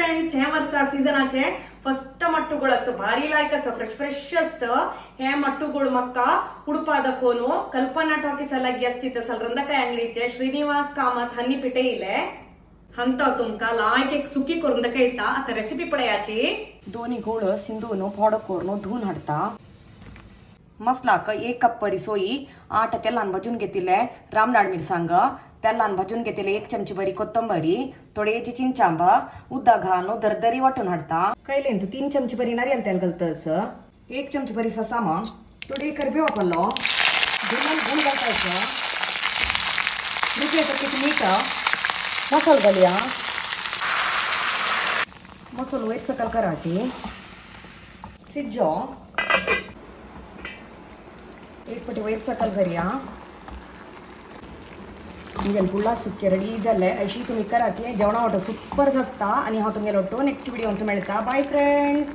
Friends हे वर्षा सीजनाचे first मट्टुगुळु असं भारी लायक असं फ्रेश असं हे मट्टुगुळु मक्का उडुपादकोनु कल्पना टॉकीस अलगी अस्तित ರಂದಕಾಯಿ ಅಂಗಡಿचे श्रीनिवास कामत हन्नीपिटे इले हंत तुमका लायक एक सुकी करून दाखयता आता रेसिपी पळयाची दोन्ही गोळ सिंधून फोड करून धुवून हाडता मसलाक 1 कप परी सोयी 8 तेलान भाजून घेतिले रामडाळ मिरसांग तेलान भाजून घेतिले 1 चमची बरी कोथंबरी थोडेची चिंचांब उद्दा घालून दरदरी वाटून हाडता कैलेंतू 3 चमची बरी नारियल तेल घालतस 1 चमची बरी ससामा थोडी करबे वापरलो गुळ घालतायचं रुपये टक्के मीठ मसाला घालूया मसालो एक सकल करायची सिज्जो एक पटी वयर सकल करूया म्हणजे फुल्ला सुक्के रेडी जाले अशी तुम्ही कराची जेवणा वाटो सुपर जगता आणि हांव तुमगेलो नेक्स्ट व्हिडिओ मेळटा बाय फ्रेंड्स.